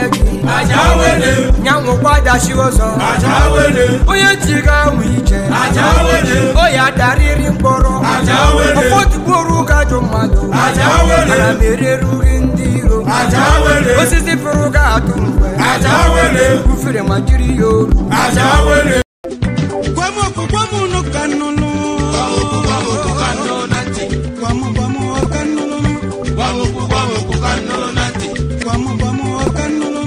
legi ajawele nyango kwada shiwozo ajawele oye tiga wije ajawele oya dariri mkporo ajawele ofoti boru ka jomado ajawele ala mereru ndiro ajawele osisi furuga atumwe ajawele ufire majiri yo ajawele kwamu no kanunu kanu nanti kwamu kanunu kanu nanti kwamu kanunu kanu nanti kwamu kanunu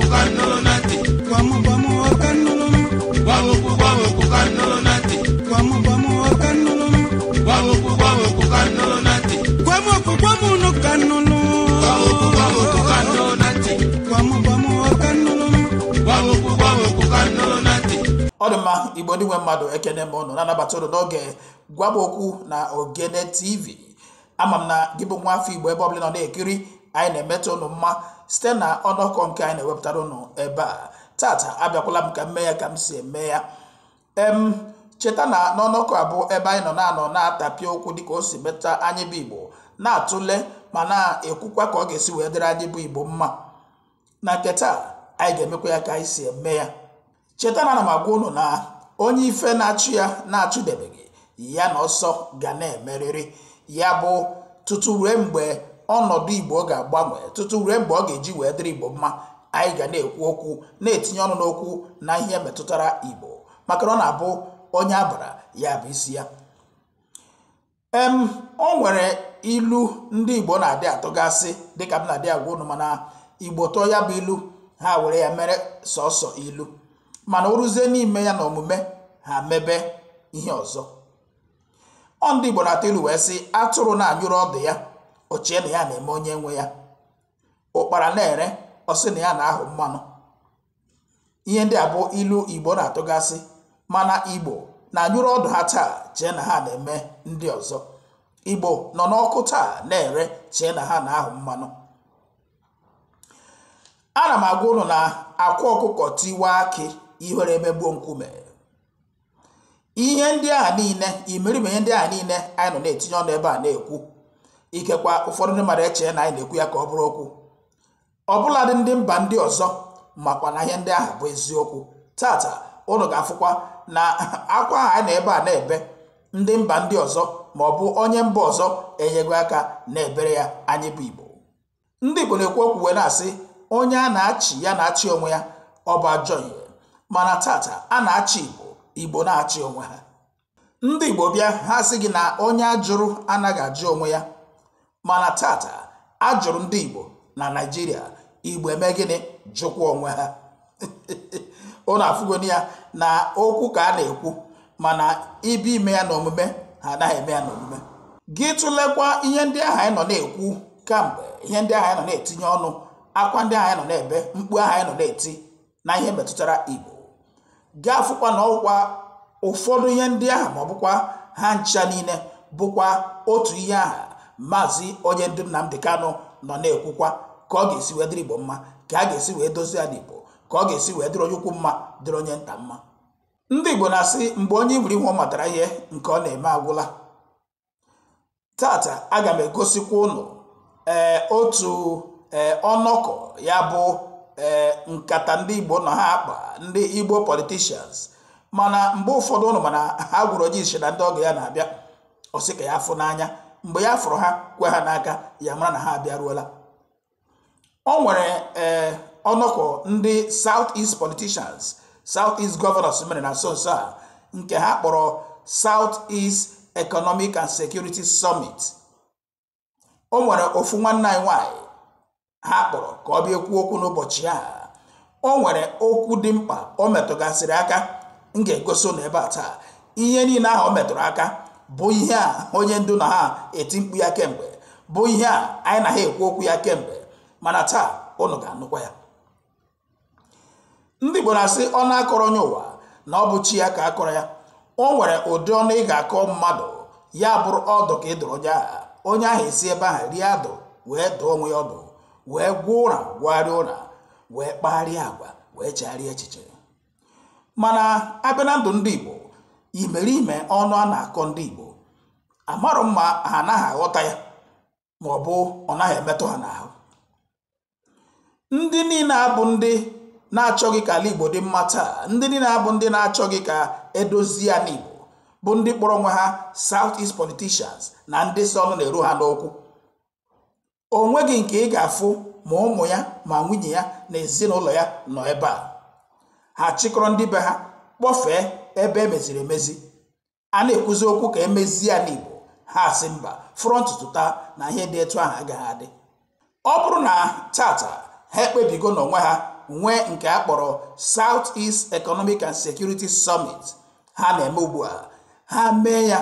kanu nanti kwamu kanunu nanti kwamu no kanunu nanti kanu nanti Odema Igbo ndị nwe mmadụ ekene m unu na-anabata unu n'oge gwa m okwu na Ogene TV. Ama m na gị bụ nwa afọ Igbo ebe ọbụla nọ na-ekiri anyị na-emeta unu mma site na ọnọkọ nke anyị na-ewepụtara unu ebe a. Tata abịakwala m ka m mee ya ka m si eme ya. Cheta na n'ọnọkọ abụ ebe anyị nọ na-anọ na-atapịa okwu dịka o si meta anyị bụ Igbo na-atụle ma na-ekwukwa ka ọ ga-esi wee dịrị anyị bụ Igbo mma. Na nke taa anyị ga-emekwa ya ka anyị si eme ya. Cheta na ana m agwa unu na onye ife na-achụ ya na-achụdebeghị ya na ọsọ ga na-emerịrị ya bụ tutu ruo mgbe ọnọdụ Igbo ga-agbanwe tutu ruo mgbe ọ ga-eji wee dịrị Igbo mma. Anyị ga na-ekwu okwu na-etinye ọnụ n'okwu na ihe metụtara Igbo maka na ọ na-abụ onye abara ya bụ isi ya. O nwere ilu ndị Igbo na-adị atụgasị dịka m na-adị agwa unu, mana Igbo tụọ ya bụ ilu ha were ya mere sọsọ ilu, mana oruzie n'ime ya na omume ha mebe ihe ọzọ. Ndị Igbo na-atụ ilu wee sị atụrụ na-anyụrụ ọdụ ya ochie na ya na-eme onye nwe ya, ụkpara na-ere ọsị na ya na-ahụ mmanụ. Ihe ndị a bụ ilu Igbo na-atụgasị, mana Igbo na-anyụrụ ọdụ ha taa chee na ha na-eme ndị ọzọ. Igbo nọ n'ọkụ taa na-ere chee na ha na-ahụ mmanụ. Ana m agwa unu na akwa ọkụkọ tiwa akị ihere emegbuo nkume. Ihe ndị a niile imerime ihe ndị a niile anyị nọ na-etinye ọnụ ebe a na-ekwu, ikekwa ụfọdụ ndị mmadụ eche na anyị na-ekwu ya ka ọ bụrụ okwu. Ọbụladị ndị mba ndị ọzọ makwa na ihe ndị ahụ bụ eziokwu. Tata unu ga-afụkwa na akwa ahụ anyị nọ ebe a na-ebe ndị mba ndị ọzọ ma ọ bụ onye mba ọzọ enyego aka na-ebere ya anyị bụ Igbo. Ndị Igbo na-ekwu okwu wee na-asị onye a na-achị ya na-achị onwe ya ọ bụ ajọ ihe, mana tata a na-achị Igbo, Igbo na-achị onwe ha. Ndị Igbo bịa ha sị gị na onye ajụrụ anaghị ajụ onwe ya, mana tata ajụrụ ndị Igbo na Naịjirịa, Igbo eme gịnị? Jụkwa onwe ha. Unu afụgoni ya na okwu ka a na-ekwu, mana ibi ime ya na omume ha anaghị eme ya na omume. Gị tụlekwa ihe ndị ahụ anyị nọ na-ekwu kamgbe, ihe ndị ahụ anyị nọ na-etinye ọnụ, akwa ndị ahụ anyị nọ na-ebe, mkpu ahụ anyị nọ na-eti na ihe metụtara Igbo. Gaa fụkwa na ọkwa ụfọdụ ihe ndị ahụ ma ọ bụkwa ha ncha niile bụkwa otu ihe aha Maazị onye ndu Nnamdi Kanu nọ na-ekwukwa ka ọ ga-esi wee dịrị Igbo mma, ka a ga-esi wee dozie ya n'Igbo, ka ọ ga-esi wee dịrị onye ukwu mma, dịrị onye nta mma. Ndị Igbo na-asị mgbe onye wuri nwa matara ihe nke ọ na-eme agwụla. Tata aga m egosikwa unu otu ọnọkọ ya bụ nkata ndị Igbo nọ ha akpa, ndị Igbo politicians, mana mgbe ụfọdụ unu mana ha gwụrụ onye isi na ndị ọgọ ya na-abịa ọ sị ka ya fụ n'anya, mgbe ya fụrụ ha kwe ha n'aka ya mara na ha abịaruola. O nwere ọnọkọ ndị South East politicians, South East governors mere na nso nso a nke ha kpọrọ South East Economic and Security Summit. O nwere ofu nwanne anyị nwanyị ha kpọrọ ka ọ bịa ekwu okwu n'ụbọchị a. O nwere okwu dị mkpa o metụgasịrị aka m ga-egosi unu ebe a taa. Ihe niile ahụ o metụrụ aka bụ ihe a onye ndu na ha eti mkpu ya kemgbe, bụ ihe a anyị na ha ekwu okwu ya kemgbe, mana taa unu ga-anụkwa ya. Ndị Igbo na-asị ọ na-akọrọ onye ụwa na ọ bụ chi ya ka akọrọ ya. O nwere ụdị ọnụ ị ga-akọ mmadụ ya bụrụ ọdụ ka ị dụrụ onye ahụ esi ebe ahụ rie adụ wee dụọ onwe ya ọdụ, wee gwuo ụra gwagharịa ụra, wee kpagharịa agwa, wee chegharịa echiche. Mana abịa na ndụ ndị Igbo, imerime ọnụ a na-akọ ndị Igbo amarụ mma ha anaghị aghọta ya ma ọ bụ ọ naghị emetụ ha n'ahụ. ndị niile abụ ndị na-achọghị ka ala Igbo dị mma taa, ndị niile abụ ndị na-achọghị ka edozie ala Igbo, bụ ndị kpọrọ onwe ha South East politicians na ndị si ọnụ na-eru ha n'okwu. O nweghị nke ị ga-afụ ma ụmụ ya ma nwunye ya na ezinụlọ ya nọ ebe a. Ha chịkọrọ ndị be ha kpọfee ebe emeziri emezi. A na-ekwuzi okwu ka emezie ala Igbo, ha asị mba, front tụta na ihe dị etu ahụ agaghị adị. Ọ bụrụ na tata ha ekpebigo n'onwe ha nwee nke a kpọrọ South East Economic and Security Summit ha na-eme ugbu a, ha mee ya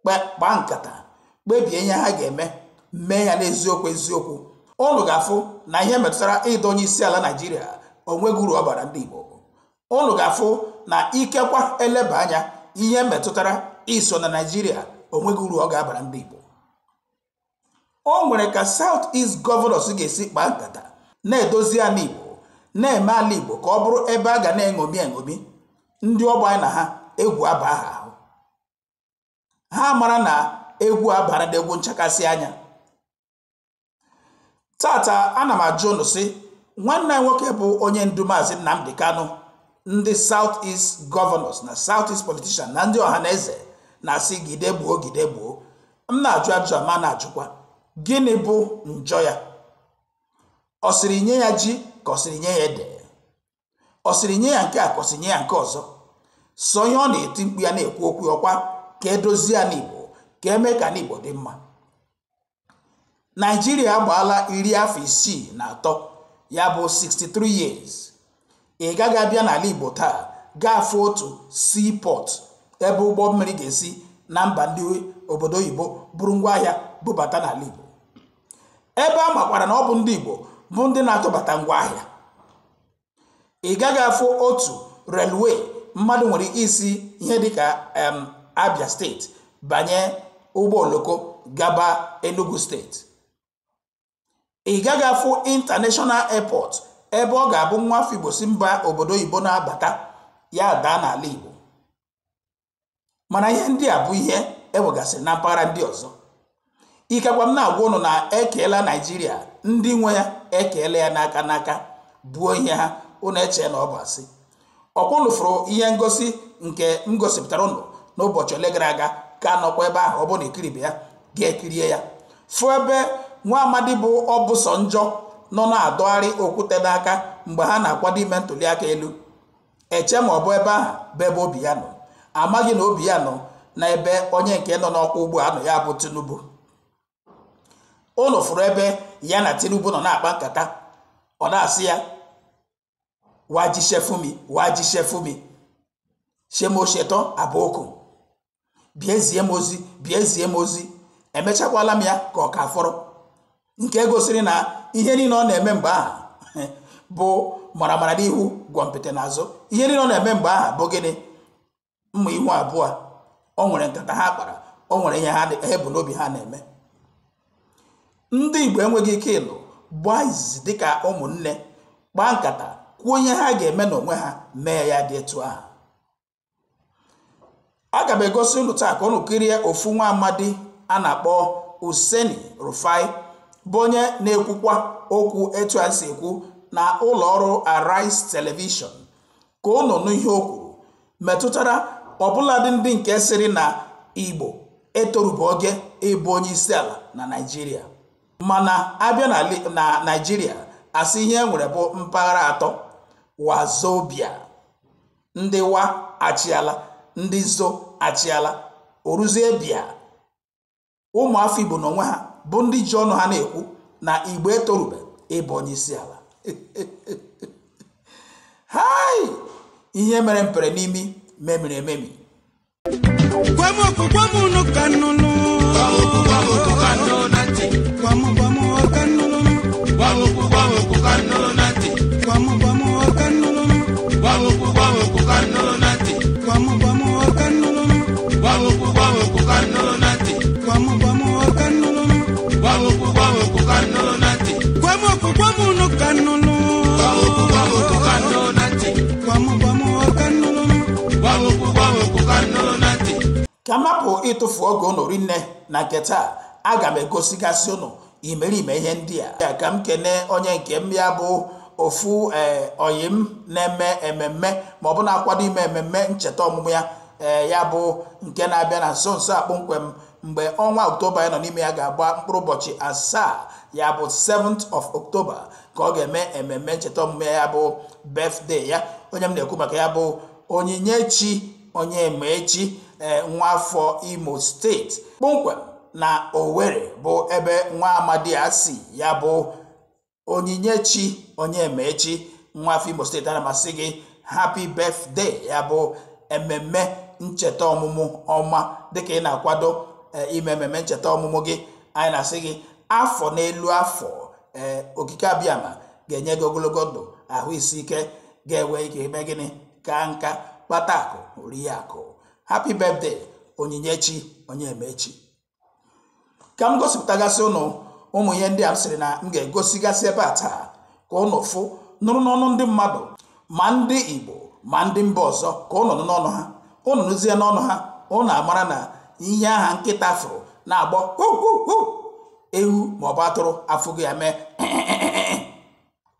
kpaa nkata kpebie ihe ha ga-eme, mee ya n'eziokwu eziokwu, unu ga-afụ na ihe metụtara ịdọ onye isi ala Naịjirịa onweghị uru ọ bara ndị Igbo. Unu ga-afụ na ikekwa eleba anya ihe metụtara iso na Naịjirịa onweghị uru ọ ga-abara ndị Igbo. O nwere ka South East Governors ga-esi kpaa nkata na-edozi ala Igbo, na-eme ala Igbo ka ọ bụrụ ebe a ga na-eṅomi ndị ọgbọ anyị na ha egwu aba ha ahụ. Ha mara na egwu abara na egwu nchakasị anya. Tata ana m ajụ unu sị, nwanne anyị nwoke bụ onye ndu Maazị Nnamdi Kanu, ndị South East Governors na South East politicians na ndị ọha na eze na-asị gide gbuo. M na-ajụ ajụ ama na-ajụkwa, gịnị bụ njọ ya? Ọ sịrị nye ya ji ka ọ sịrị nye ya ede? Ọ sịrị nye ya nke a ka ọ sịrị nye ya nke ọzọ? So ihe ọ na-eti mkpu ya na-ekwu okwu ọkwa ka edozie ala Igbo, ka eme ka ala Igbo dị mma. Naịjirịa agbaala 63 ya bụ 63 years. Ị gaghị abịa n'ala Igbo taa gafee otu seaport ebe ụgbọ mmiri ga-esi na mba ndị obodo oyibo buru ngwaahịa bubata n'ala Igbo, ebe a makwara na ọ bụ ndị Igbo bụ ndị na-atụbata ngwaahịa. Ị gaghị afụ otu railway mmadụ nwere isi ihe dịka Abia steeti banye ụgbọ oloko gaba Enugu steeti. Ị gaghị afụ international airport ebe ọ ga-abụ nwa afọ Igbo si mba obodo oyibo na-abata ya daa n'ala Igbo. Mana ihe ndị a bụ ihe ewegasịrị na mpaghara ndị ọzọ. Ikekwa m na-agwa unu na ekeela Naịjirịa ndị nwe ya ekeela ya n'aka buo ihe ha, unu eche na ọ bụ asị. Ọkwụnụ fụrụ ihe ngosi nke m gosipụtara unu n'ụbọchị ole gara aga ka nọkwa ebe ahụ, ọ bụ na ikiribe ya ga-ekirie ya, fụ ebe nwa amadi bụ Ọbụsọ Njọ nọ na-adọgharị okwute n'aka mgbe ha na-akwado ime ntụliaka elu. Eche ma ọ bụ ebe ahụ bụ ebe obi ya nọ. Amaghị na obi ya nọ na ebe onye nke nọ n'ọkwa ugbu a nọ, ya bụ Tinubu. Unu fụrụ ebe ya na Tinubu nọ na-akpa nkata, ọ na-asị ya wajishefumi shemo sheto aboko biezie m ozi. Emechakwala m ya ka ọ ka fọrọ, nke gosiri na ihe niile ọ na-eme mgbe ahụ bụ maramara n'ihu gwọmpete n'azụ. Ihe niile ọ na-eme mgbe ahụ bụ gịnị? Mma ihu abụọ. O nwere nkata ha kpara, o nwere ihe ha bụ n'obi ha na-eme. Ndị Igbo enweghị ike ịlụ gbaa izizi dịka ụmụnne, gbaa nkata, kwuo ihe ha ga-eme n'onwe ha, mee ya dị etu ahụ. Aga m egosi unu taa ka unu kirie ofu nwa amadi a na-akpọ Useni Rufai, bụ onye na-ekwukwa okwu etu a si ekwu na ụlọ ọrụ Arise Television, ka unu nụ ihe o kwuru metụtara ọbụladị ndị nke sịrị na Igbo etorubu oge ịbụ onye isi ala na Naịjirịa. Mana abịa na Naịjirịa asị ihe nwere bụ mpaghara atọ: Wazobia, ndị Wa achịala, ndị Zo achịala, oruzie Bia. Ụmụafọ Igbo n'onwe ha bụ ndị ji ọnụ ha na-ekwu na Igbo etorube ịbụ onye isi ala. Hai, ihe mere mpere n'imi memiri ememi. Ka mapụ ịtụfu oge unu rinne na nke taa, aga m egosigasị unu imerime ihe ndị a ka m kene onye nke m ya bụ ofu oyim na-eme ememme ma ọ bụ na-akwado ime ememme ncheta ọmụmụ ya ya bụ nke na-abịa na nso nso a kpọmkwem mgbe ọnwa Oktoba ya nọ n'ime ya ga-agba mkpụrụ ụbọchị 7 ya bụ 7th of October ka ọ ga-eme ememme ncheta ọmụmụ ya bụ birthday ya. Onye m na-ekwu maka ya bụ Onyinyechi Onyemaechi nwa afọ Imo steeti kpọmkwem na Owerri bụ ebe nwa amadi a si ya bụ Onyinyechi Onyemaechi nwa afọ Imo steeti. Ana masị gị happy birthday ya bụ ememme ncheta ọmụmụ ọma dịka ị na-akwado ime ememme ncheta ọmụmụ gị. Anyị na-asị gị afọ n'elu afọ okike abịama ga-enye gị ogologo ndụ ahụ isi ike ga-enwe ike ime gịnị ka nka kpata akụ rie akụ. Happy birthday Onyinyechi Onyemaechi. Ka m gosipụtagasị ụmụ ihe ndị a m sịrị na m ga-egosigasị ebe a taa ka ụnụ fụ nụrụ n'ọnụ ndị mmadụ ma ndị Igbo ma ndị mba ọzọ ka ụnụ nụ n'ọnụ ha. Ụnụ nụzie n'ọnụ ha ụnụ amara na ihe aha nkịta fụrụ na-agbọ ewu maọbụ atụrụ afụghị ya mee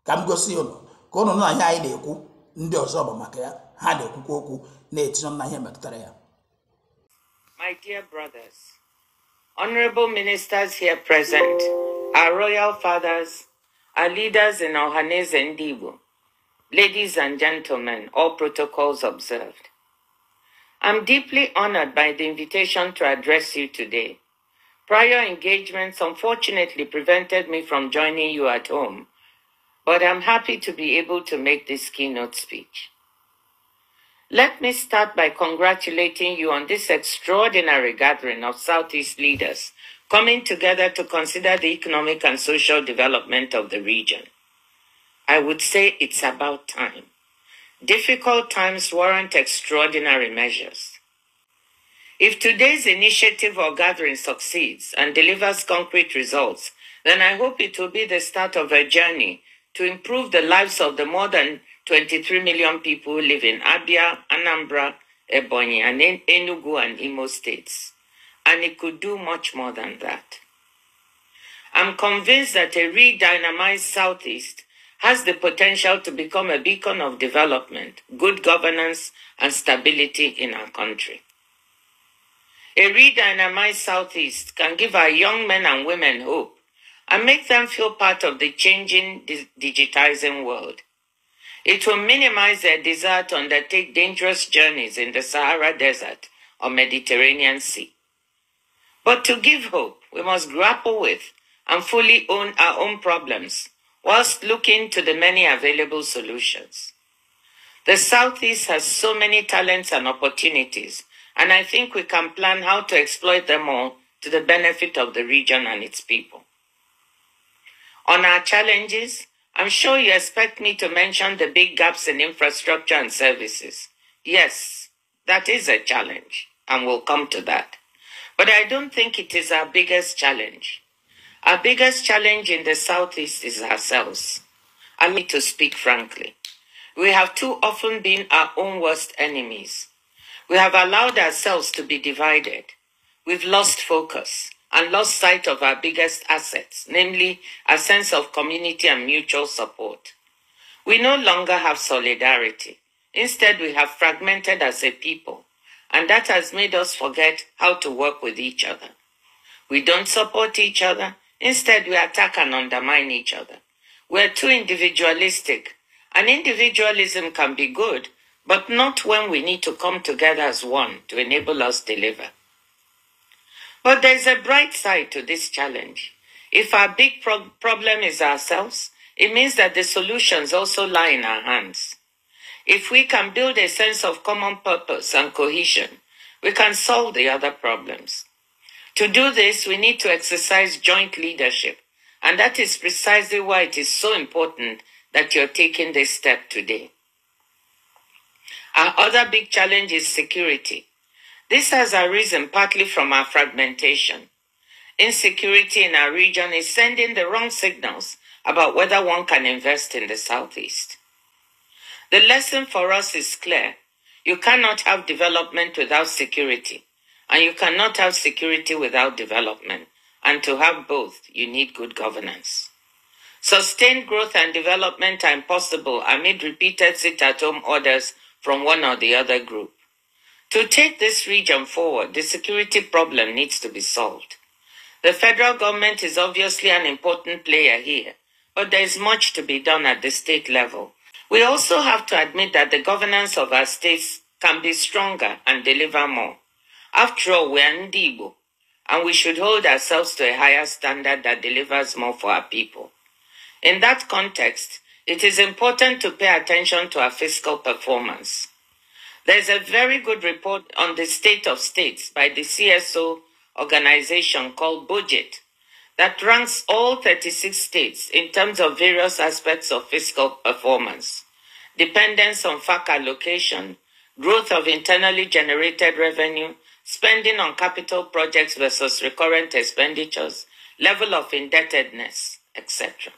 ka m gosi ụnụ ka ụnụ nụ na ihe anyị na-ekwu ndị ọzọ bụ maka ya ha na-ekwukwa okwu na-etinye na ihe metụtara ya. My dear brothers, honorable ministers here present, our royal fathers, our leaders in Ohaneze Ndị Igbo, ladies and gentlemen, all protocols observed. I'm deeply honored by the invitation to address you today. Prior engagements unfortunately prevented me from joining you at home, but I'm happy to be able to make this keynote speech. Let me start by congratulating you on this extraordinary gathering of Southeast leaders coming together to consider the economic and social development of the region. I would say it's about time. Difficult times warrant extraordinary measures. If today's initiative or gathering succeeds and delivers concrete results, then I hope it will be the start of a journey to improve the lives of the more than 23 million people who live in Abia, Anambra, Ebonyi, and Enugu and Imo states. And it could do much more than that. I'm convinced that a re-dynamized Southeast has the potential to become a beacon of development, good governance, and stability in our country. A re-dynamized Southeast can give our young men and women hope and make them feel part of the changing, digitizing world. It will minimize their desire to undertake dangerous journeys in the Sahara Desert or Mediterranean Sea. But to give hope, we must grapple with and fully own our own problems whilst looking to the many available solutions. The Southeast has so many talents and opportunities, and I think we can plan how to exploit them all to the benefit of the region and its people. On our challenges, I'm sure you expect me to mention the big gaps in infrastructure and services. Yes, that is a challenge, and we'll come to that. But I don't think it is our biggest challenge. Our biggest challenge in the Southeast is ourselves. Allow me to speak frankly. We have too often been our own worst enemies. We have allowed ourselves to be divided. We've lost focus and lost sight of our biggest assets, namely a sense of community and mutual support. We no longer have solidarity. Instead, we have fragmented as a people, and that has made us forget how to work with each other. We don't support each other. Instead, we attack and undermine each other. We're too individualistic, and individualism can be good, but not when we need to come together as one to enable us deliver. But there's a bright side to this challenge. If our big problem is ourselves, it means that the solutions also lie in our hands. If we can build a sense of common purpose and cohesion, we can solve the other problems. To do this, we need to exercise joint leadership, and that is precisely why it is so important that you're taking this step today. Our other big challenge is security. This has arisen partly from our fragmentation. Insecurity in our region is sending the wrong signals about whether one can invest in the Southeast. The lesson for us is clear. You cannot have development without security, and you cannot have security without development. and to have both, you need good governance. Sustained growth and development are impossible amid repeated sit-at-home orders from one or the other group. To take this region forward, the security problem needs to be solved. The federal government is obviously an important player here, but there is much to be done at the state level. We also have to admit that the governance of our states can be stronger and deliver more. After all, we are Ndi Igbo, and we should hold ourselves to a higher standard that delivers more for our people. In that context, it is important to pay attention to our fiscal performance. There is a very good report on the state of states by the CSO organization called Budget that ranks all 36 states in terms of various aspects of fiscal performance: dependence on FAC allocation, growth of internally generated revenue, spending on capital projects versus recurrent expenditures, level of indebtedness, etc.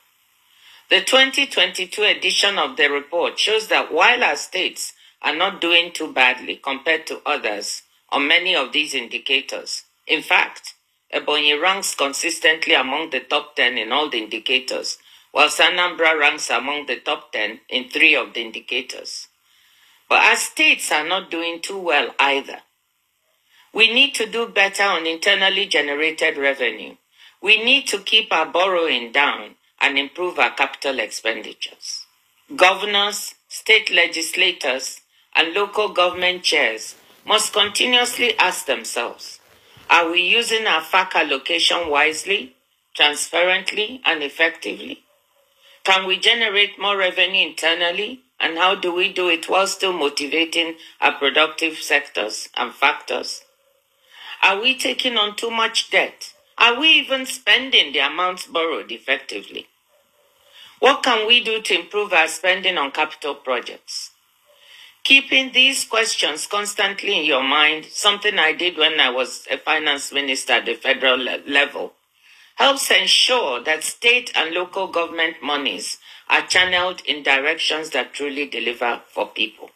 The 2022 edition of the report shows that while our states are not doing too badly compared to others on many of these indicators, in fact, Ebonyi ranks consistently among the top 10 in all the indicators, while Anambra ranks among the top 10 in 3 of the indicators. But our states are not doing too well either. We need to do better on internally generated revenue. We need to keep our borrowing down and improve our capital expenditures. Governors, state legislators, and local government chairs must continuously ask themselves, are we using our FAC allocation wisely, transparently, and effectively? Can we generate more revenue internally, and how do we do it while still motivating our productive sectors and factors? Are we taking on too much debt? Are we even spending the amounts borrowed effectively? What can we do to improve our spending on capital projects? Keeping these questions constantly in your mind, something I did when I was a finance minister at the federal level, helps ensure that state and local government monies are channeled in directions that truly deliver for people.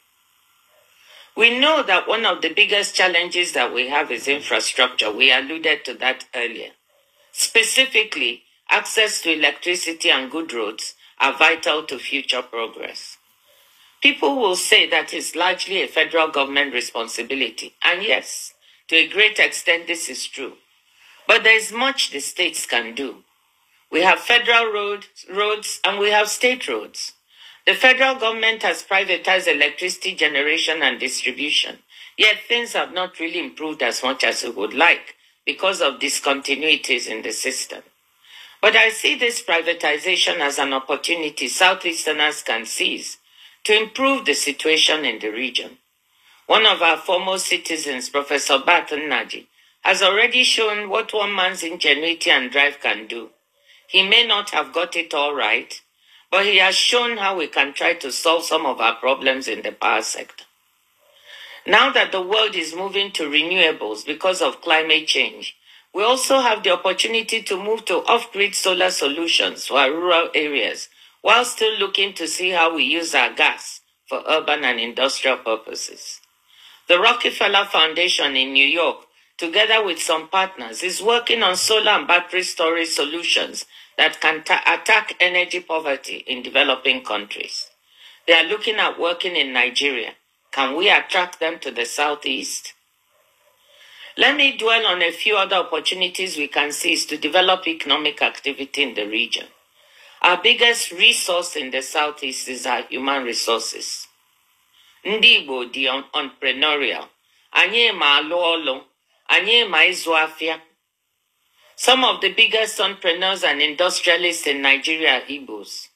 We know that one of the biggest challenges that we have is infrastructure. We alluded to that earlier. Specifically, access to electricity and good roads are vital to future progress. People will say that it's largely a federal government responsibility. And yes, to a great extent this is true. But there is much the states can do. We have federal roads and we have state roads. The federal government has privatized electricity generation and distribution, yet things have not really improved as much as we would like because of discontinuities in the system. But I see this privatization as an opportunity Southeasterners can seize to improve the situation in the region. One of our foremost citizens, Professor Nnamdi, has already shown what one man's ingenuity and drive can do. He may not have got it all right, but he has shown how we can try to solve some of our problems in the power sector. Now that the world is moving to renewables because of climate change, we also have the opportunity to move to off-grid solar solutions for our rural areas, while still looking to see how we use our gas for urban and industrial purposes. The Rockefeller Foundation in New York, together with some partners, is working on solar and battery storage solutions that can attack energy poverty in developing countries. They are looking at working in Nigeria. Can we attract them to the Southeast? Let me dwell on a few other opportunities we can seize to develop economic activity in the region. Our biggest resource in the Southeast is our human resources. Ndị Igbo dị entrepreneurial. Anyị ma alụ ọlụ. Anyị ma ịzụ afịa. Some of the biggest entrepreneurs and industrialists in Nigeria are Igbos.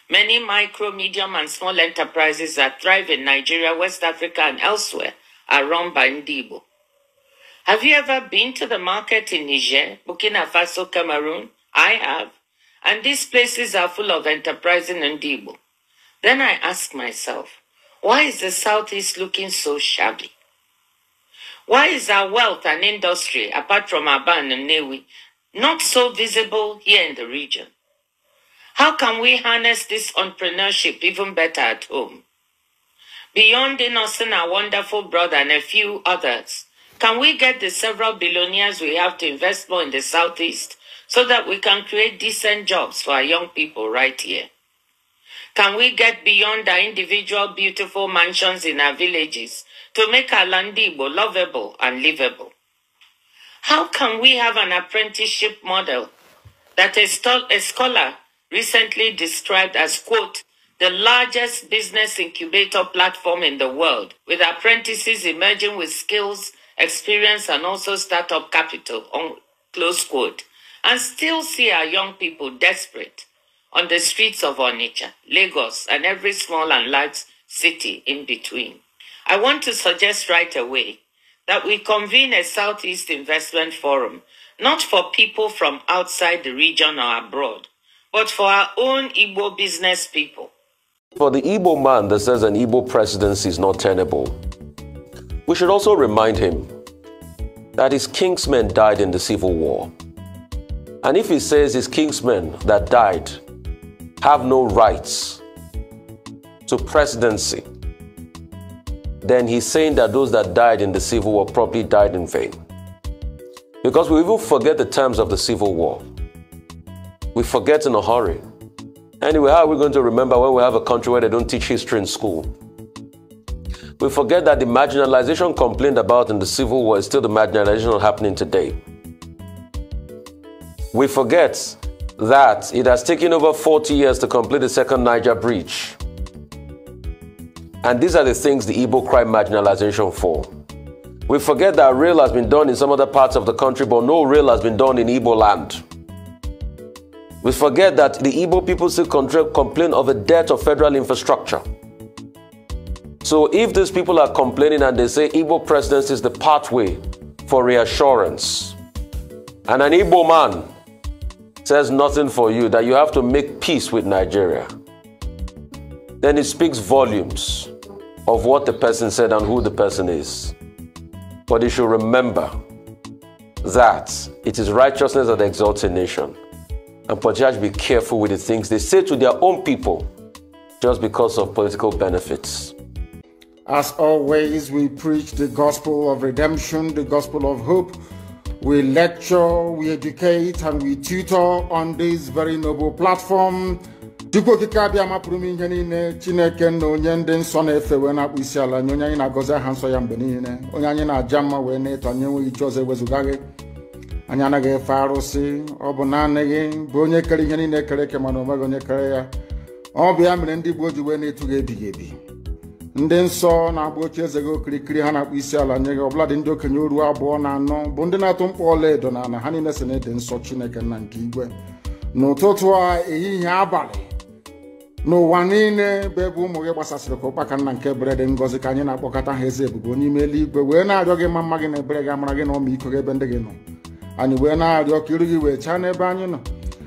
Many micro, medium, and small enterprises that thrive in Nigeria, West Africa, and elsewhere are run by Ndi Igbo. Have you ever been to the market in Niger, Burkina Faso, Cameroon? I have. And these places are full of enterprising Ndi Igbo. Then I ask myself, why is the Southeast looking so shabby? Why is our wealth and industry, apart from Aba and Nnewi, not so visible here in the region? How can we harness this entrepreneurship even better at home? Beyond Innocent, our wonderful brother, and a few others, Can we get the several billionaires we have to invest more in the Southeast so that we can create decent jobs for our young people right here? Can we get beyond our individual beautiful mansions in our villages to make our Landibo lovable and livable? How can we have an apprenticeship model that a scholar recently described as, quote, the largest business incubator platform in the world, with apprentices emerging with skills, experience, and also startup capital, close quote, and still see our young people desperate on the streets of Onitsha, Lagos, and every small and large city in between? I want to suggest right away that we convene a Southeast Investment Forum, not for people from outside the region or abroad, but for our own Igbo business people. For the Igbo man that says an Igbo presidency is not tenable, we should also remind him that his kingsmen died in the Civil War. And if he says his kingsmen that died have no rights to presidency, then he's saying that those that died in the Civil War probably died in vain. Because we even forget the terms of the Civil War. We forget in a hurry. Anyway, how are we going to remember when we have a country where they don't teach history in school? We forget that the marginalization complained about in the Civil War is still the marginalization happening today. We forget that it has taken over 40 years to complete the second Niger Bridge. And these are the things the Igbo cry marginalization for. We forget that rail has been done in some other parts of the country, but no rail has been done in Igbo land. We forget that the Igbo people still complain of a debt of federal infrastructure. So if these people are complaining and they say Igbo presidency is the pathway for reassurance, and an Igbo man says nothing for you, that you have to make peace with Nigeria, then it speaks volumes of what the person said and who the person is. But you should remember that it is righteousness that exalts a nation. And Podjaj, be careful with the things they say to their own people just because of political benefits. As always, we preach the gospel of redemption, the gospel of hope. We lecture, we educate, and we tutor on this very noble platform. Diko kikabia mapurumi njeni ne Chineke no nyende nsọ na efe we na kpisi ala nyonya na goze ha nsọ ya mgbe niile. Onye anyị na-aja mma wee na-eto nyewe iche ọzọ ewezugagị. Anyị anaghị efe arụsị, ọ bụ naanị gị bụ onye kere ihe niile kere eke mana onweghị onye kere ya. Ọ bụ ya mere ndị Igbo ji wee na-etu gị ebighị ebi. Ndị nsọ na-agba oche eze gị okirikiri ha na-akpụ isi ala nye gị, ọbụla dị ndị okenye oru abụọ na anọ bụ ndị na-atụ mkpọ ọla edo na ana ha niile si na-ede nsọ Chineke nna nke igwe. N'ụtụtụ a, ehihie, abalị, n'ụwa niile bụ ebe ụmụ gị gbasasịrị ka ụkpaka nna nke ebere dị ngọzi ka anyị na-akpọkọta ha eze ebube onye ime eluigwe wee na-arịọ gị ma mma gị na ebere gị amara gị na ọmịiko gị ebe ndị gị nọ. Anyị wee na-arịọ ka iru gị wee chaa n'ebe anyị nọ.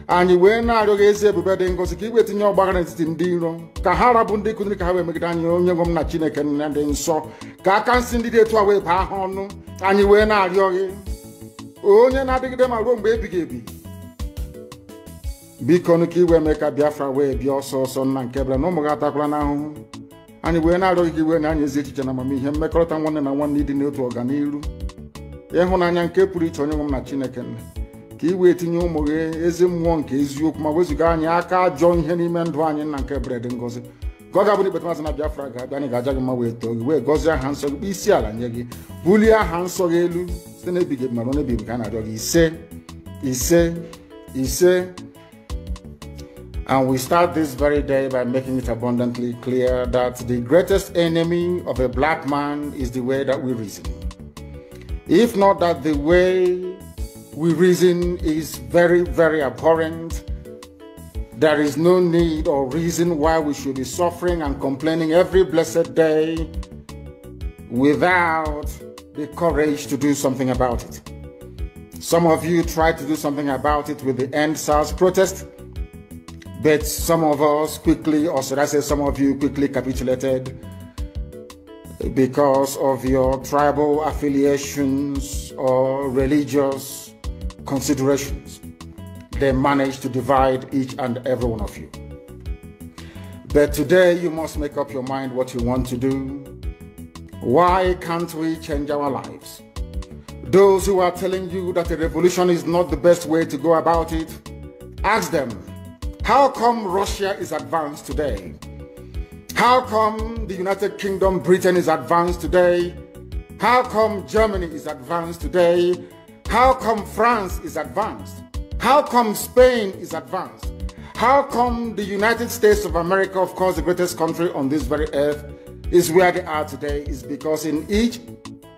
Anyị wee na-arịọ gị ezi ebube dị ngọzi ka igwe tinye ọgbaghara n'etiti ndị iro, ka ha rabụ ndị kụziri ka ha wee megide anyị onye nwe m na Chineke nna dị nsọ, ka aka nsị ndị dị etu a wee baa ha ọnụ. Anyị wee na-arịọ gị onye na-adịgide ma ruo mgbe ebighị ebi, biko nụ ka iwe mee ka Biafra wee bịa ọsọ ọsọ nna nke ebere na ụmụ gị atakwala n'ahụhụ. Anyị wee na-arịọ gị ka iwe na anyị ezi echiche na amamihe, mmekọrịta nwanne na nwanne ịdị n'otu ọganiru, ịhụnanya nke pụrụ iche onye nwe m na Chineke nna, ka iwe tinye ụmụ gị ezi mmụọ nke eziokwu ma wezuga anyị aka ajọ ihe n'ime ndụ anyị nna nke ebere dị ngọzi. Ka ọ ga-abụ n'ikpeta mazị na Biafra ga-abịa, anyị ga-aja gị mma wee too gị wee gọzie aha nsọ gị, isi ala nye gị, bulie aha nsọ gị elu site n'ebighị ebi ma ruo n'ebighị ebi ka a na-arịọ gị ise ise ise. And we start this very day by making it abundantly clear that the greatest enemy of a black man is the way that we reason. If not that the way we reason is very, very abhorrent, there is no need or reason why we should be suffering and complaining every blessed day without the courage to do something about it. Some of you tried to do something about it with the End SARS protest, but some of us quickly, or should I say some of you quickly capitulated because of your tribal affiliations or religious considerations. They managed to divide each and every one of you. But today you must make up your mind what you want to do. Why can't we change our lives? Those who are telling you that a revolution is not the best way to go about it, ask them, how come Russia is advanced today? How come the United Kingdom, Britain is advanced today? How come Germany is advanced today? How come France is advanced? How come Spain is advanced? How come the United States of America, of course the greatest country on this very earth, is where they are today? Is because in each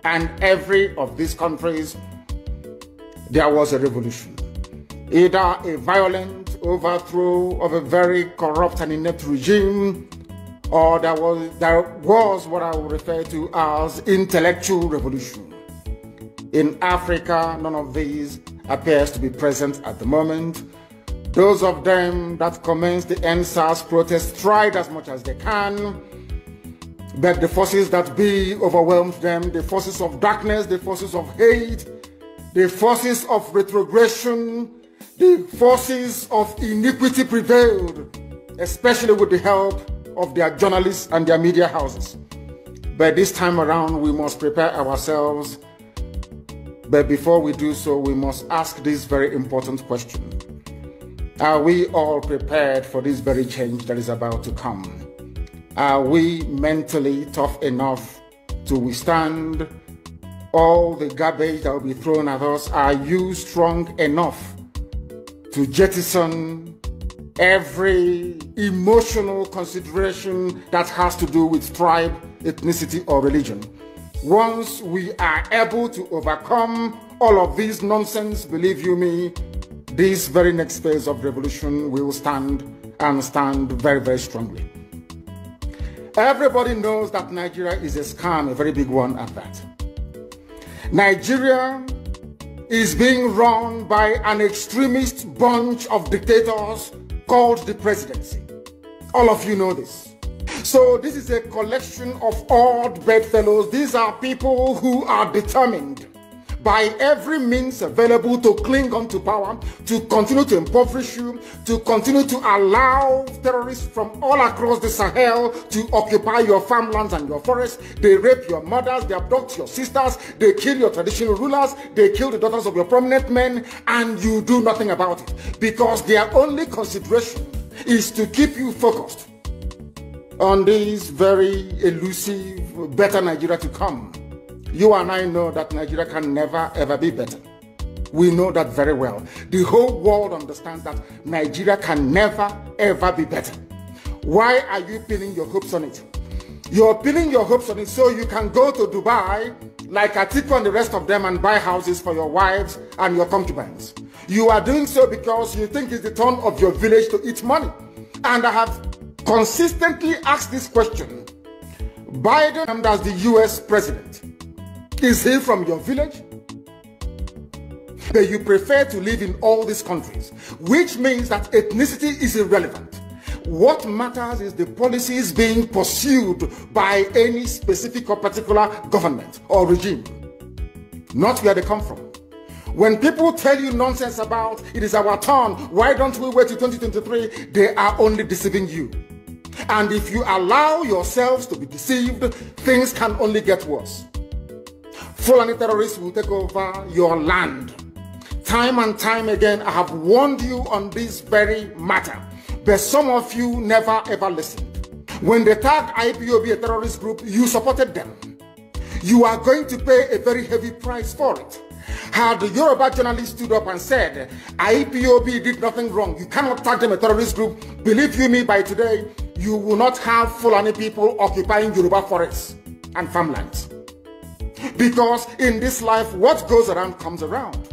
and every of these countries there was a revolution. Either a violent overthrow of a very corrupt and inept regime, or there was what I would refer to as intellectual revolution. In Africa, none of these appears to be present at the moment. Those of them that commenced the NSAS protest tried as much as they can, but the forces that be overwhelmed them, the forces of darkness, the forces of hate, the forces of retrogression, the forces of iniquity prevailed, especially with the help of their journalists and their media houses. But this time around, we must prepare ourselves. But before we do so, we must ask this very important question. Are we all prepared for this very change that is about to come? Are we mentally tough enough to withstand all the garbage that will be thrown at us? Are you strong enough to jettison every emotional consideration that has to do with tribe, ethnicity, or religion? Once we are able to overcome all of this nonsense, believe you me, this very next phase of revolution will stand, and stand very, very strongly. Everybody knows that Nigeria is a scam, a very big one at that. Nigeria is being run by an extremist bunch of dictators called the presidency. All of you know this. So this is a collection of odd bedfellows. These are people who are determined by every means available to cling on to power, to continue to impoverish you, to continue to allow terrorists from all across the Sahel to occupy your farmlands and your forests. They rape your mothers, they abduct your sisters, they kill your traditional rulers, they kill the daughters of your prominent men, and you do nothing about it. Because their only consideration is to keep you focused on this very elusive, better Nigeria to come. You and I know that Nigeria can never ever be better. We know that very well. The whole world understands that Nigeria can never ever be better. Why are you pinning your hopes on it? You're pinning your hopes on it so you can go to Dubai like Atiku and the rest of them and buy houses for your wives and your concubines. You are doing so because you think it's the turn of your village to eat money. And I have consistently asked this question. Biden as the US president, is he from your village? But you prefer to live in all these countries, which means that ethnicity is irrelevant. What matters is the policies being pursued by any specific or particular government or regime, not where they come from. When people tell you nonsense about it is our turn, why don't we wait till 2023, they are only deceiving you. And if you allow yourselves to be deceived, things can only get worse. Fulani terrorists will take over your land. Time and time again, I have warned you on this very matter, but some of you never ever listened. When they tagged IPOB a terrorist group, you supported them. You are going to pay a very heavy price for it. Had the Yoruba journalist stood up and said, IPOB did nothing wrong, you cannot tag them a terrorist group, believe you me, by today, you will not have Fulani people occupying Yoruba forests and farmlands. Because in this life, what goes around comes around.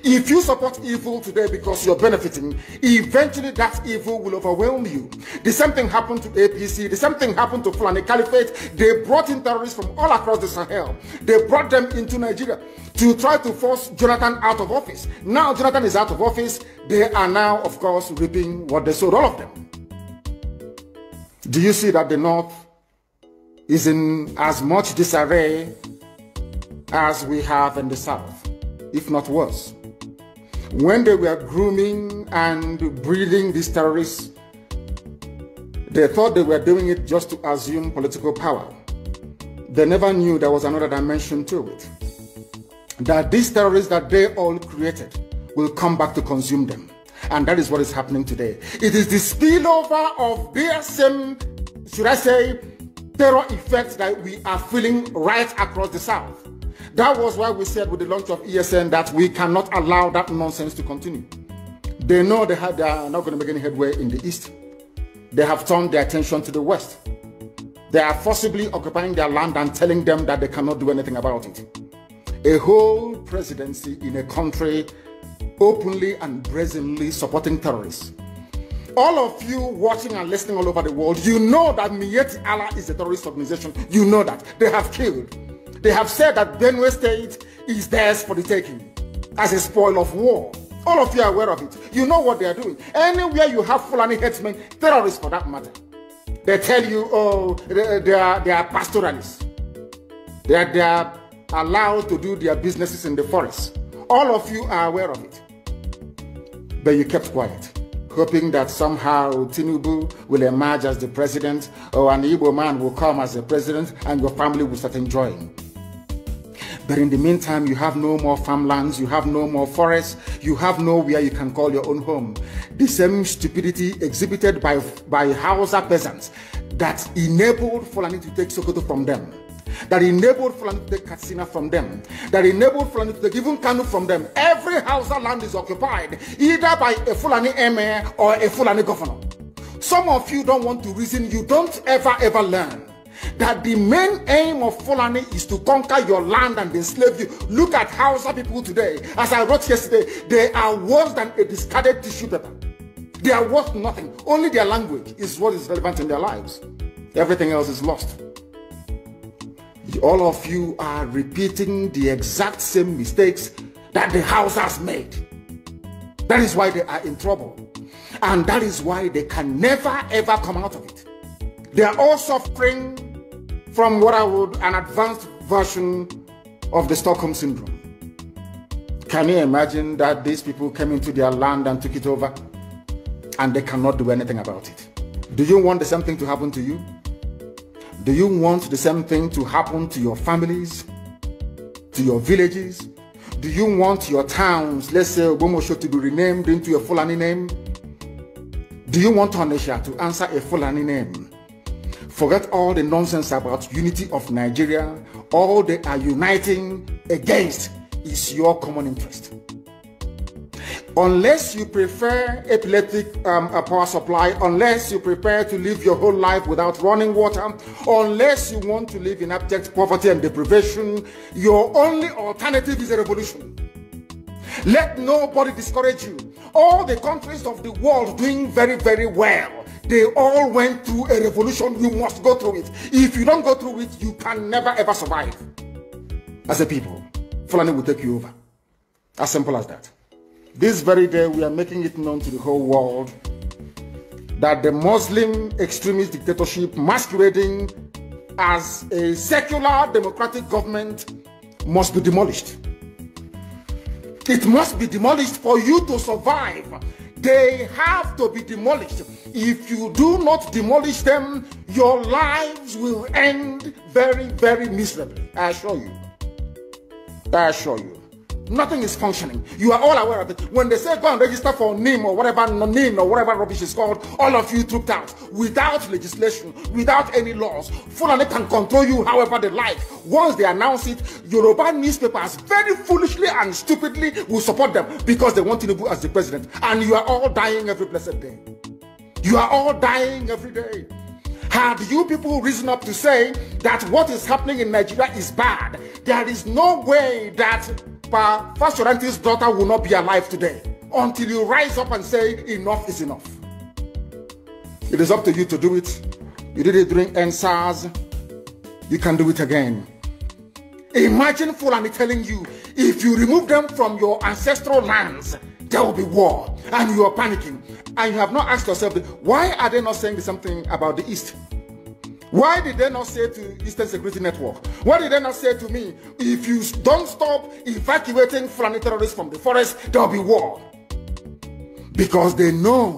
If you support evil today because you're benefiting, eventually that evil will overwhelm you. The same thing happened to APC, the same thing happened to Fulani Caliphate. They brought in terrorists from all across the Sahel. They brought them into Nigeria to try to force Jonathan out of office. Now Jonathan is out of office, they are now, of course, reaping what they sowed, all of them. Do you see that the North is in as much disarray as we have in the South, if not worse? When they were grooming and breeding these terrorists, they thought they were doing it just to assume political power. They never knew there was another dimension to it. that these terrorists that they all created will come back to consume them. And that is what is happening today. It is the spillover of their same, should I say, terror effects that we are feeling right across the South. That was why we said with the launch of ESN that we cannot allow that nonsense to continue. They know they are not going to make any headway in the East. They have turned their attention to the West. They are forcibly occupying their land and telling them that they cannot do anything about it. A whole presidency in a country openly and brazenly supporting terrorists. All of you watching and listening all over the world, you know that Miyetti Allah is a terrorist organization. You know that. They have killed. They have said that Benue State is theirs for the taking as a spoil of war. All of you are aware of it. You know what they are doing. Anywhere you have Fulani headsmen, terrorists for that matter, they tell you, oh, they are pastoralists. They are allowed to do their businesses in the forest. All of you are aware of it. But you kept quiet, hoping that somehow Tinubu will emerge as the president, or an Igbo man will come as the president, and your family will start enjoying. But in the meantime, you have no more farmlands, you have no more forests, you have nowhere you can call your own home. The same stupidity exhibited by Hausa peasants that enabled Fulani to take Sokoto from them, that enabled Fulani to take Katsina from them, that enabled Fulani to take even Kanu from them. Every Hausa land is occupied either by a Fulani emir or a Fulani governor. Some of you don't want to reason, you don't ever learn that the main aim of Fulani is to conquer your land and enslave you. Look at Hausa people today. As I wrote yesterday, they are worse than a discarded tissue paper. They are worth nothing. Only their language is what is relevant in their lives. Everything else is lost. All of you are repeating the exact same mistakes that the Hausas made. That is why they are in trouble. And that is why they can never ever come out of it. They are all suffering from what I would an advanced version of the Stockholm Syndrome. Can you imagine that these people came into their land and took it over and they cannot do anything about it? Do you want the same thing to happen to you? Do you want the same thing to happen to your families, to your villages? Do you want your towns, let's say Ogomosho, to be renamed into a Fulani name? Do you want Onisha to answer a Fulani name? Forget all the nonsense about unity of Nigeria. All they are uniting against is your common interest. Unless you prefer epileptic power supply, unless you prepare to live your whole life without running water, unless you want to live in abject poverty and deprivation, your only alternative is a revolution. Let nobody discourage you. All the countries of the world doing very well, they all went through a revolution. You must go through it. If you don't go through it, you can never ever survive. As a people, Fulani will take you over. As simple as that. This very day, we are making it known to the whole world that the Muslim extremist dictatorship masquerading as a secular democratic government must be demolished. It must be demolished for you to survive. They have to be demolished. If you do not demolish them, your lives will end very miserably. I assure you. I assure you. Nothing is functioning. You are all aware of it. When they say go and register for NIM or whatever rubbish is called, all of you trooped out without legislation, without any laws. Fulani can control you however they like. Once they announce it, Yoruba newspapers very foolishly and stupidly will support them because they want Tinubu as the president. And you are all dying every blessed day. You are all dying every day. Had you people risen up to say that what is happening in Nigeria is bad, there is no way that Pastor Ranti's daughter will not be alive today until you rise up and say enough is enough. It is up to you to do it. You did it during NSAS. You can do it again. Imagine Fulani telling you, if you remove them from your ancestral lands, there will be war, and you are panicking. And you have not asked yourself, why are they not saying the same thing about the East? Why did they not say to Eastern Security Network? Why did they not say to me, if you don't stop evacuating Fulani terrorists from the forest, there will be war? Because they know,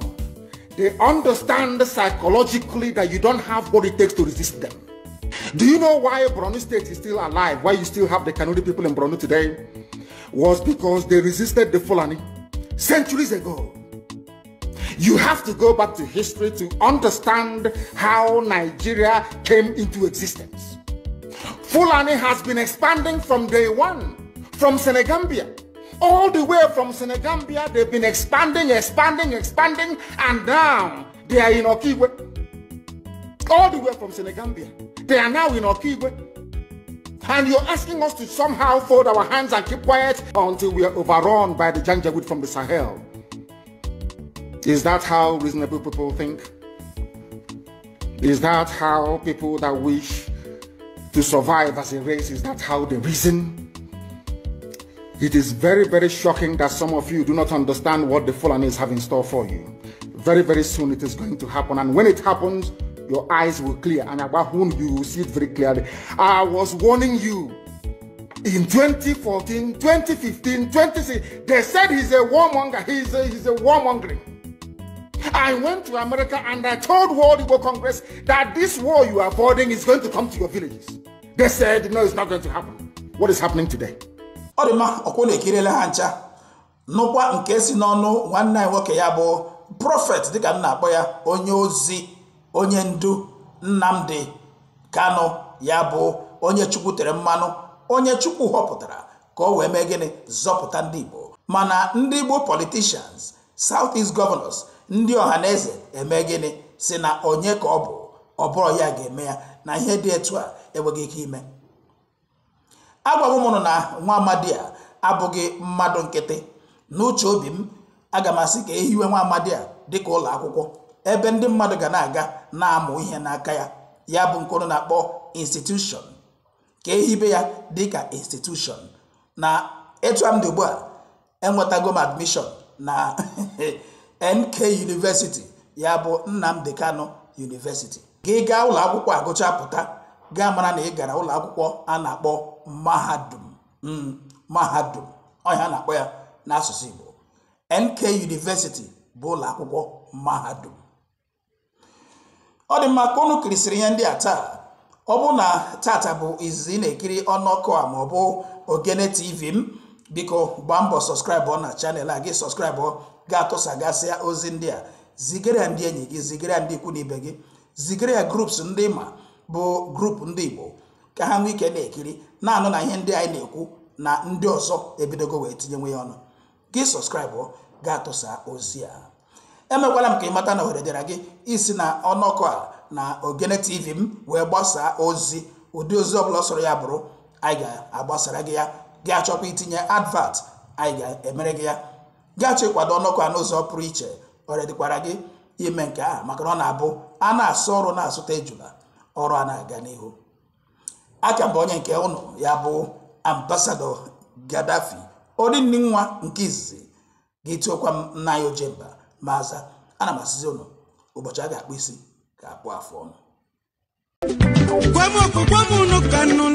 they understand psychologically that you don't have what it takes to resist them. Do you know why Borno State is still alive? Why you still have the Kanu people in Borno today? was because they resisted the Fulani centuries ago. You have to go back to history to understand how Nigeria came into existence. Fulani has been expanding from day one, from Senegambia. All the way from Senegambia, they've been expanding, and now they are in Okigwe. All the way from Senegambia, they are now in Okigwe. And you're asking us to somehow fold our hands and keep quiet until we are overrun by the Janjaweed from the Sahel. Is that how reasonable people think? Is that how people that wish to survive as a race, is that how they reason? It is very, very shocking that some of you do not understand what the Fulanis have in store for you. Very, very soon it is going to happen. And when it happens, your eyes will clear. And about whom you will see it very clearly. I was warning you. In 2014, 2015, 2016, they said he's a warmonger. He's a warmongering. I went to America and I told World Igbo Congress that this war you are avoiding is going to come to your villages. They said, no, it's not going to happen. What is happening today? Odima okole kirele hancha nukwa nke si n'ọnụ nwanne anyị nwoke ya bụ prophet dịka nna akpọ ya onye ozi onye ndu Nnamdi Kanu ya bụ onye Chukwu tere mmanụ onye Chukwu họpụtara ka o wee mee gịnị zọpụta ndị Igbo mana ndị Igbo politicians Southeast governors ndị ọhaneze eme gịnị si na onye ka ọ bụrụ ya ga-eme ya na ihe dị etu a enweghị ike ime. Agwa m na nwa amadi a abụghị mmadụ nkịtị n'uche obi m aga m asị ka ehiwe nwa amadi a dịka ụlọ akwụkwọ ebe ndị mmadụ ga na-aga na-amụ ihe n'aka ya ya bụ nke na-akpọ institution ka ehibe ya dịka institution na etu am dị ugbu a enwetago m admission na NK University ya bụ Nnamdi Kanu University. Gị gaa ụlọ akwụkwọ agụcha pụta gaa mara na ị gara ụlọ akwụkwọ a na-akpọ mahadum mahadum ọya na-akpọ ya n'asụsụ Igbo. NK University bụ ụlọ akwụkwọ mahadum. Ọ dị mma ka unu kirisiri ihe ndị a taa. Ọ bụ na tata bụ izizi na-ekiri ọnọkọ a ma ọ bụ Ogene TV m biko gbaa mbọ subscribe na channel a gị subscribe ga-atụsagasịa ozi ndị a zigara ndị enyi gị zigara ndị ikwu na ibe gị zigara ya groups ndị ma bụ group ndị Igbo ka ha nwee ike na-ekiri na-anụ na ihe ndị anyị na-ekwu na ndị ọzọ ebidogo wee tinye nwe ya ọnụ gị subscribe ga-atụsa ozi a. Emekwala m ka ị mata na oredera gị isi na ọnọkọ a na Ogene TV m wee gbasaa ozi ụdị ozi ọbụla sọrọ ya bụrụ anyị ga-agbasara gị ya gị achọkwa itinye advert anyị ga-emere gị ya gị achọ ịkwado ọnọkọ a n'ụzọ pụrụ iche oredikwara gị ime nke a maka na ọ na-abụ a na-asụ ọrụ na-asụta ejula ọrụ a na-aga n'ihu. Aka mbụ onye nke ụnụ ya bụ Ambassador Gaddafi odinni nwa nke izizi gị tiokwa m nna ya Ojemba maza ana m asịzi ụnụ ụbọchị a ga-akpụ isi ka akpụ afọ ọnụ. Kwamu Kanu